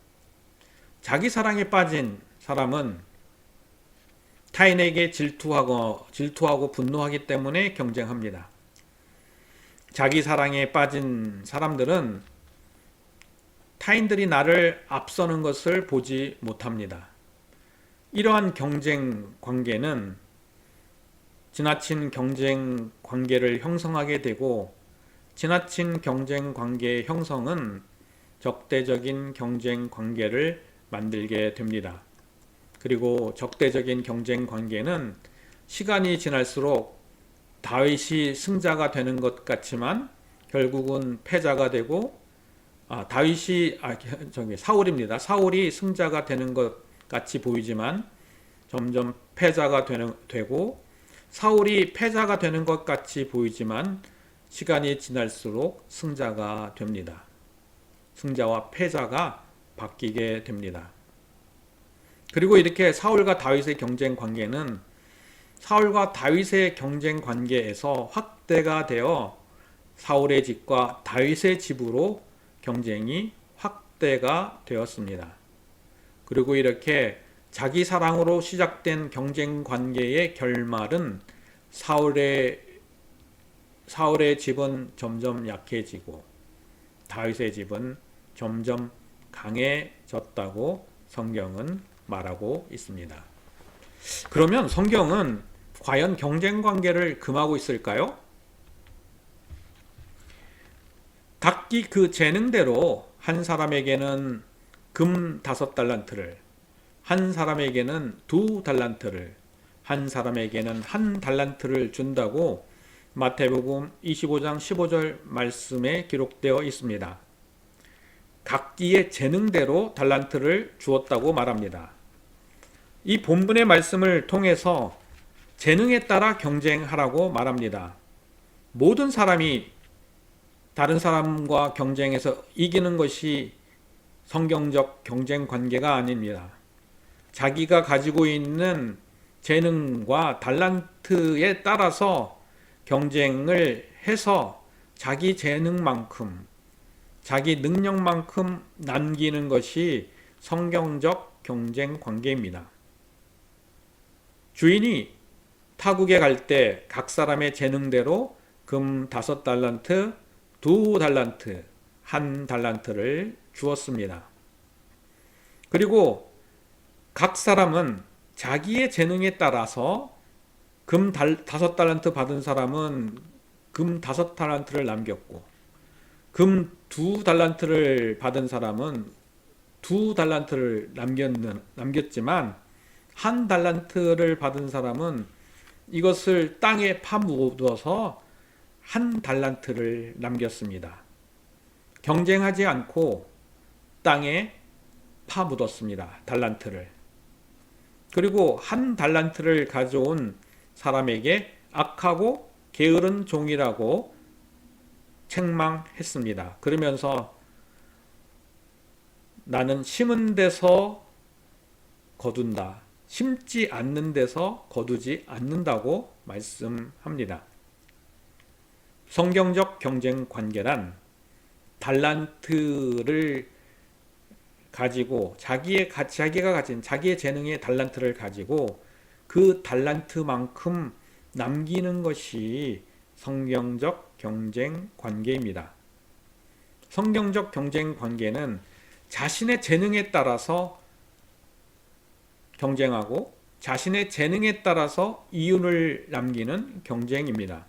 자기 사랑에 빠진 사람은 타인에게 질투하고 분노하기 때문에 경쟁합니다. 자기 사랑에 빠진 사람들은 타인들이 나를 앞서는 것을 보지 못합니다. 이러한 경쟁 관계는 지나친 경쟁 관계를 형성하게 되고 지나친 경쟁 관계의 형성은 적대적인 경쟁 관계를 만들게 됩니다. 그리고 적대적인 경쟁 관계는 시간이 지날수록 다윗이 승자가 되는 것 같지만 결국은 패자가 되고 사울입니다. 사울이 승자가 되는 것 같이 보이지만 점점 패자가 되고 사울이 패자가 되는 것 같이 보이지만 시간이 지날수록 승자가 됩니다. 승자와 패자가 바뀌게 됩니다. 그리고 이렇게 사울과 다윗의 경쟁 관계는 사울과 다윗의 경쟁 관계에서 확대가 되어 사울의 집과 다윗의 집으로 경쟁이 확대가 되었습니다. 그리고 이렇게 자기 사랑으로 시작된 경쟁 관계의 결말은 사울의 집은 점점 약해지고 다윗의 집은 점점 강해졌다고 성경은 말하고 있습니다. 그러면 성경은 과연 경쟁 관계를 금하고 있을까요? 각기 그 재능대로 한 사람에게는 금 5달란트를, 한 사람에게는 2달란트를, 한 사람에게는 1달란트를 준다고 마태복음 25장 15절 말씀에 기록되어 있습니다. 각기의 재능대로 달란트를 주었다고 말합니다. 이 본문의 말씀을 통해서 재능에 따라 경쟁하라고 말합니다. 모든 사람이 다른 사람과 경쟁해서 이기는 것이 성경적 경쟁 관계가 아닙니다. 자기가 가지고 있는 재능과 달란트에 따라서 경쟁을 해서 자기 재능만큼, 자기 능력만큼 남기는 것이 성경적 경쟁 관계입니다. 주인이 타국에 갈 때 각 사람의 재능대로 금 5달란트, 2달란트, 1달란트를 주었습니다. 그리고 각 사람은 자기의 재능에 따라서 금 5달란트 받은 사람은 금 5달란트를 남겼고, 금 2달란트를 받은 사람은 2달란트를 남겼지만 1달란트를 받은 사람은 이것을 땅에 파묻어서 1달란트를 남겼습니다. 경쟁하지 않고 땅에 파묻었습니다. 달란트를. 그리고 1달란트를 가져온 사람에게 악하고 게으른 종이라고 책망했습니다. 그러면서 나는 심은 데서 거둔다. 심지 않는 데서 거두지 않는다고 말씀합니다. 성경적 경쟁 관계란 달란트를 가지고 자기가 가진 자기의 재능의 달란트를 가지고 그 달란트만큼 남기는 것이 성경적 경쟁 관계입니다. 성경적 경쟁 관계는 자신의 재능에 따라서 경쟁하고 자신의 재능에 따라서 이윤을 남기는 경쟁입니다.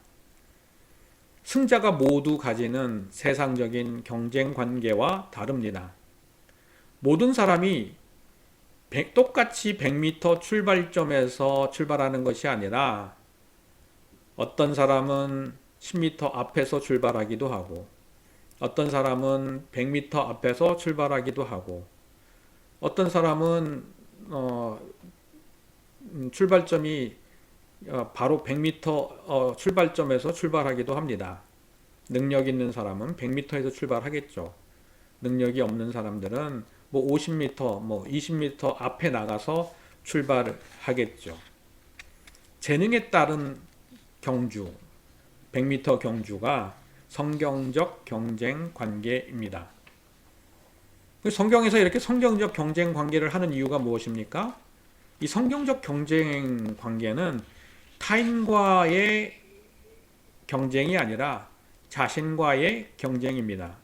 승자가 모두 가지는 세상적인 경쟁 관계와 다릅니다. 모든 사람이 똑같이 100m 출발점에서 출발하는 것이 아니라 어떤 사람은 10m 앞에서 출발하기도 하고 어떤 사람은 100m 앞에서 출발하기도 하고 어떤 사람은 출발점이 바로 100m 출발점에서 출발하기도 합니다. 능력 있는 사람은 100m에서 출발하겠죠. 능력이 없는 사람들은 50m, 20m 앞에 나가서 출발을 하겠죠. 재능에 따른 경주, 100m 경주가 성경적 경쟁 관계입니다. 성경에서 이렇게 성경적 경쟁 관계를 하는 이유가 무엇입니까? 이 성경적 경쟁 관계는 타인과의 경쟁이 아니라 자신과의 경쟁입니다.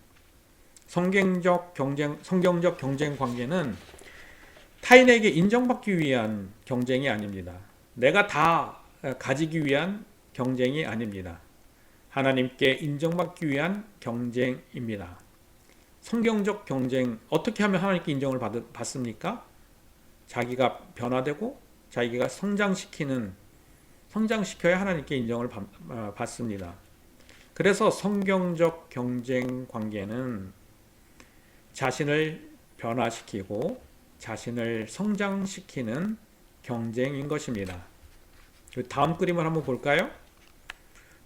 성경적 경쟁 관계는 타인에게 인정받기 위한 경쟁이 아닙니다. 내가 다 가지기 위한 경쟁이 아닙니다. 하나님께 인정받기 위한 경쟁입니다. 성경적 경쟁, 어떻게 하면 하나님께 인정을 받습니까? 자기가 변화되고 자기가 성장시켜야 하나님께 인정을 받습니다. 그래서 성경적 경쟁 관계는 자신을 변화시키고 자신을 성장시키는 경쟁인 것입니다. 다음 그림을 한번 볼까요?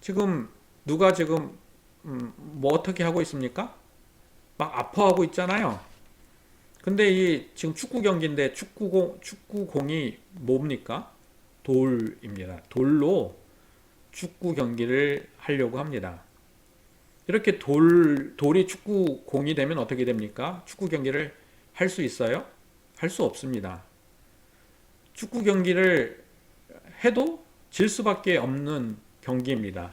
지금 누가 지금 뭐 어떻게 하고 있습니까? 막 아파하고 있잖아요. 근데 이 지금 축구 경기인데 축구공이 뭡니까? 돌입니다. 돌로 축구 경기를 하려고 합니다. 이렇게 돌이 축구공이 되면 어떻게 됩니까? 축구 경기를 할 수 있어요? 할 수 없습니다. 축구 경기를 해도 질 수밖에 없는 경기입니다.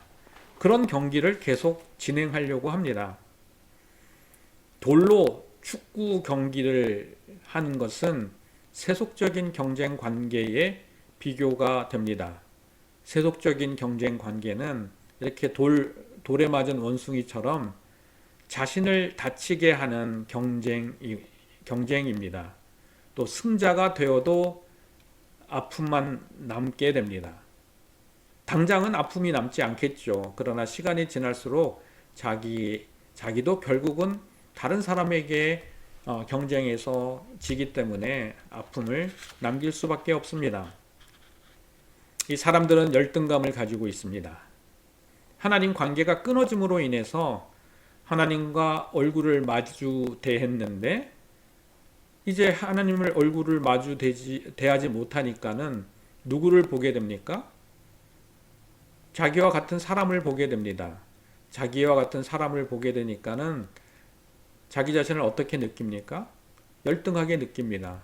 그런 경기를 계속 진행하려고 합니다. 돌로 축구 경기를 하는 것은 세속적인 경쟁 관계에 비교가 됩니다. 세속적인 경쟁 관계는 이렇게 돌에 맞은 원숭이처럼 자신을 다치게 하는 경쟁입니다. 또 승자가 되어도 아픔만 남게 됩니다. 당장은 아픔이 남지 않겠죠. 그러나 시간이 지날수록 자기도 결국은 다른 사람에게 경쟁에서 지기 때문에 아픔을 남길 수밖에 없습니다. 이 사람들은 열등감을 가지고 있습니다. 하나님 관계가 끊어짐으로 인해서 하나님과 얼굴을 마주 대했는데 이제 하나님을 얼굴을 마주 대하지 못하니까는 누구를 보게 됩니까? 자기와 같은 사람을 보게 됩니다. 자기와 같은 사람을 보게 되니까는 자기 자신을 어떻게 느낍니까? 열등하게 느낍니다.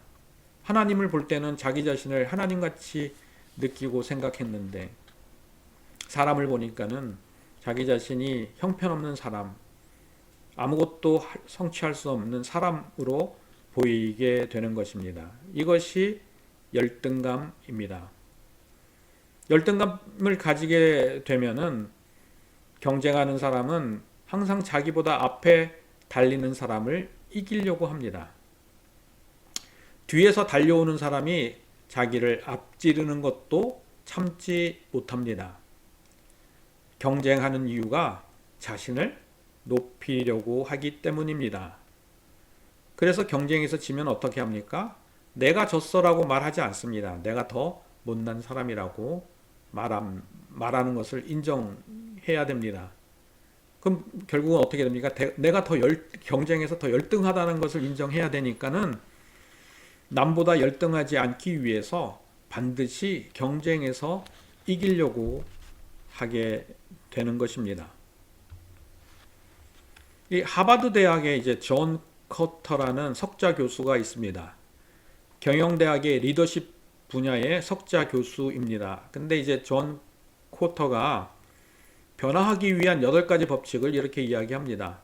하나님을 볼 때는 자기 자신을 하나님같이 느끼고 생각했는데 사람을 보니까는 자기 자신이 형편없는 사람, 아무것도 성취할 수 없는 사람으로 보이게 되는 것입니다. 이것이 열등감입니다. 열등감을 가지게 되면은 경쟁하는 사람은 항상 자기보다 앞에 달리는 사람을 이기려고 합니다. 뒤에서 달려오는 사람이 자기를 앞지르는 것도 참지 못합니다. 경쟁하는 이유가 자신을 높이려고 하기 때문입니다. 그래서 경쟁에서 지면 어떻게 합니까? 내가 졌어라고 말하지 않습니다. 내가 더 못난 사람이라고 말하는 것을 인정해야 됩니다. 그럼 결국은 어떻게 됩니까? 내가 경쟁에서 더 열등하다는 것을 인정해야 되니까는 남보다 열등하지 않기 위해서 반드시 경쟁에서 이기려고 하게 되는 것입니다. 이 하버드 대학에 이제 존 커터라는 석좌 교수가 있습니다. 경영대학의 리더십 분야의 석좌 교수입니다. 근데 이제 존 커터가 변화하기 위한 8가지 법칙을 이렇게 이야기합니다.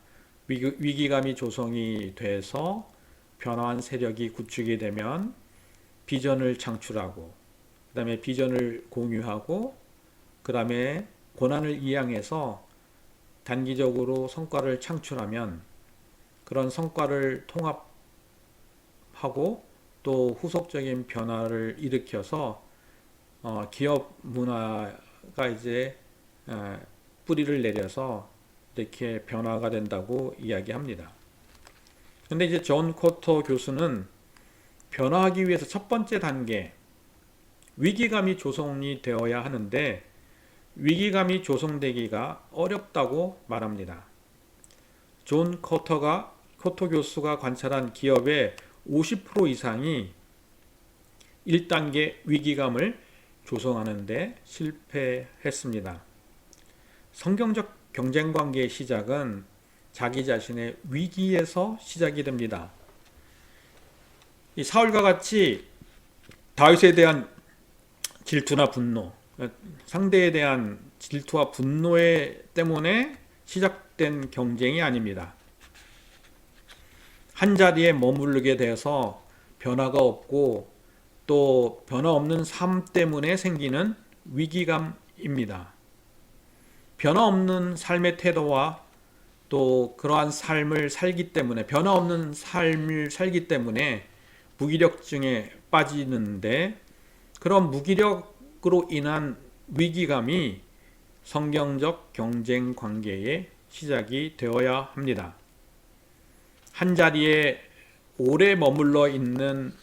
위기감이 조성이 돼서 변화한 세력이 구축이 되면 비전을 창출하고 그 다음에 비전을 공유하고 그 다음에 고난을 이양해서 단기적으로 성과를 창출하면 그런 성과를 통합하고 또 후속적인 변화를 일으켜서 기업 문화가 이제 뿌리를 내려서 이렇게 변화가 된다고 이야기합니다. 근데 이제 존 코터 교수는 변화하기 위해서 첫 번째 단계 위기감이 조성이 되어야 하는데 위기감이 조성되기가 어렵다고 말합니다. 존 코터 교수가 관찰한 기업의 50% 이상이 1단계 위기감을 조성하는데 실패했습니다. 성경적 경쟁관계의 시작은 자기 자신의 위기에서 시작이 됩니다. 이 사울과 같이 다윗에 대한 질투나 분노, 상대에 대한 질투와 분노 때문에 시작된 경쟁이 아닙니다. 한 자리에 머무르게 돼서 변화가 없고 또 변화 없는 삶 때문에 생기는 위기감입니다. 변화없는 삶의 태도와 또 그러한 삶을 살기 때문에, 변화없는 삶을 살기 때문에 무기력증에 빠지는데, 그런 무기력으로 인한 위기감이 성경적 경쟁 관계의 시작이 되어야 합니다. 한 자리에 오래 머물러 있는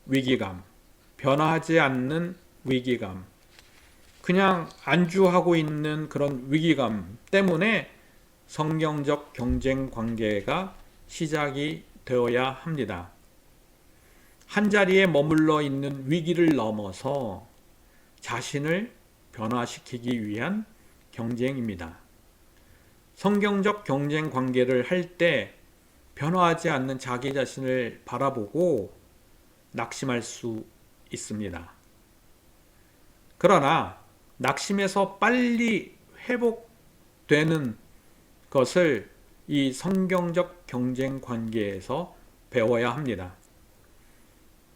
위기감, 변화하지 않는 위기감, 그냥 안주하고 있는 그런 위기감 때문에 성경적 경쟁 관계가 시작이 되어야 합니다. 한 자리에 머물러 있는 위기를 넘어서 자신을 변화시키기 위한 경쟁입니다. 성경적 경쟁 관계를 할 때 변화하지 않는 자기 자신을 바라보고 낙심할 수 있습니다. 그러나 낙심에서 빨리 회복되는 것을 이 성경적 경쟁 관계에서 배워야 합니다.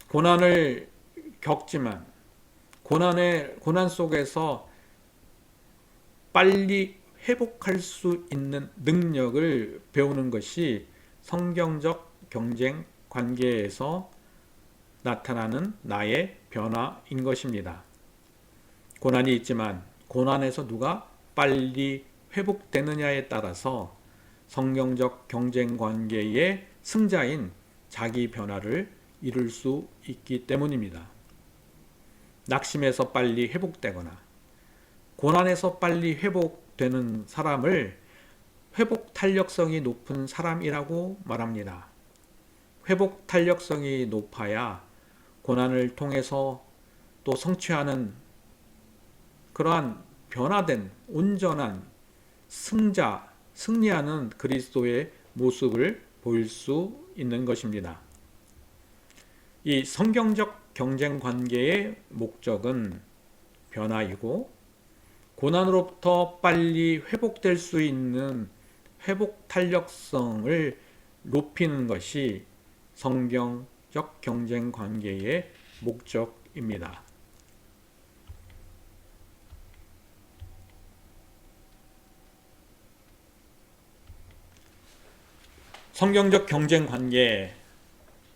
고난을 겪지만 고난 속에서 빨리 회복할 수 있는 능력을 배우는 것이 성경적 경쟁 관계에서 나타나는 나의 변화인 것입니다. 고난이 있지만 고난에서 누가 빨리 회복되느냐에 따라서 성경적 경쟁 관계의 승자인 자기 변화를 이룰 수 있기 때문입니다. 낙심에서 빨리 회복되거나 고난에서 빨리 회복되는 사람을 회복 탄력성이 높은 사람이라고 말합니다. 회복 탄력성이 높아야 고난을 통해서 또 성취하는 그러한 변화된 온전한 승자, 승리하는 그리스도의 모습을 보일 수 있는 것입니다. 이 성경적 경쟁 관계의 목적은 변화이고 고난으로부터 빨리 회복될 수 있는 회복 탄력성을 높이는 것이 성경적 경쟁 관계의 목적입니다. 성경적 경쟁 관계,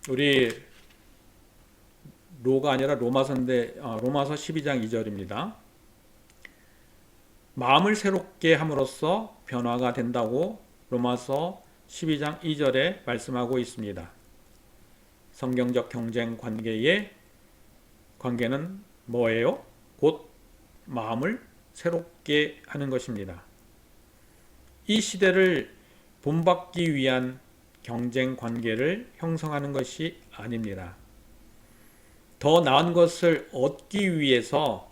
우리 로가 아니라 로마서인데 로마서 12장 2절입니다. 마음을 새롭게 함으로써 변화가 된다고 로마서 12장 2절에 말씀하고 있습니다. 성경적 경쟁 관계의 관계는 뭐예요? 곧 마음을 새롭게 하는 것입니다. 이 시대를 본받기 위한 경쟁 관계를 형성하는 것이 아닙니다. 더 나은 것을 얻기 위해서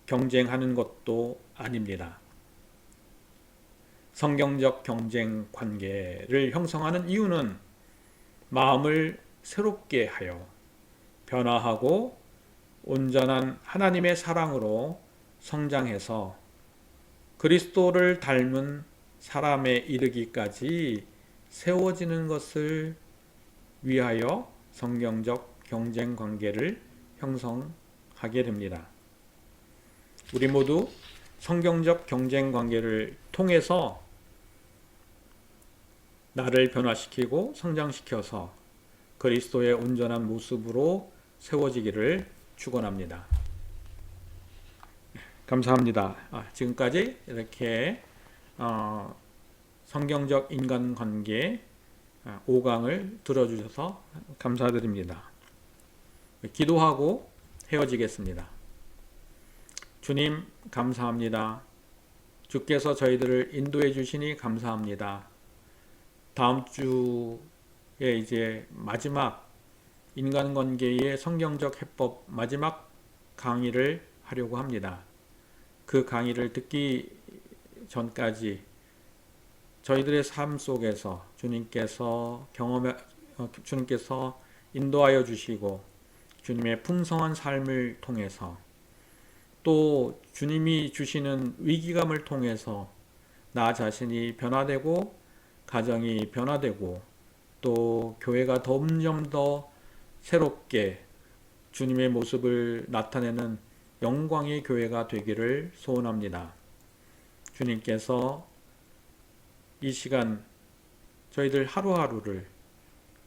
경쟁하는 것도 아닙니다. 성경적 경쟁 관계를 형성하는 이유는 마음을 새롭게 하여 변화하고 온전한 하나님의 사랑으로 성장해서 그리스도를 닮은 사람에 이르기까지 세워지는 것을 위하여 성경적 경쟁 관계를 형성하게 됩니다. 우리 모두 성경적 경쟁 관계를 통해서 나를 변화시키고 성장시켜서 그리스도의 온전한 모습으로 세워지기를 축원합니다. 감사합니다. 지금까지 이렇게 성경적 인간관계 5강을 들어주셔서 감사드립니다. 기도하고 헤어지겠습니다. 주님 감사합니다. 주께서 저희들을 인도해 주시니 감사합니다. 다음 주에 이제 마지막 인간관계의 성경적 해법 마지막 강의를 하려고 합니다. 그 강의를 듣기 전까지 저희들의 삶 속에서 주님께서 인도하여 주시고 주님의 풍성한 삶을 통해서 또 주님이 주시는 위기감을 통해서 나 자신이 변화되고 가정이 변화되고 또 교회가 점점 더 새롭게 주님의 모습을 나타내는 영광의 교회가 되기를 소원합니다. 주님께서 이 시간 저희들 하루하루를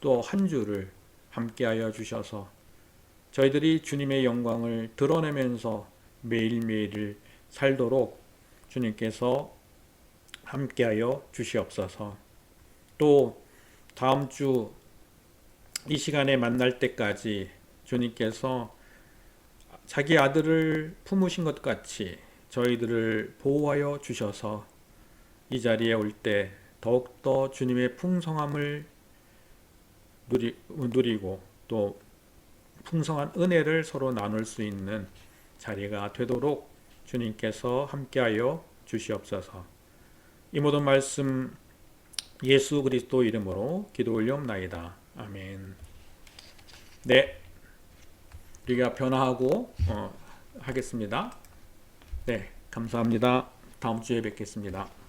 또 한 주를 함께하여 주셔서 저희들이 주님의 영광을 드러내면서 매일매일을 살도록 주님께서 함께하여 주시옵소서. 또 다음 주 이 시간에 만날 때까지 주님께서 자기 아들을 품으신 것 같이 저희들을 보호하여 주셔서 이 자리에 올 때 더욱더 주님의 풍성함을 누리고 또 풍성한 은혜를 서로 나눌 수 있는 자리가 되도록 주님께서 함께하여 주시옵소서. 이 모든 말씀 예수 그리스도 이름으로 기도 올려옵나이다. 아멘. 네, 우리가 변화하고 하겠습니다. 네, 감사합니다. 다음 주에 뵙겠습니다.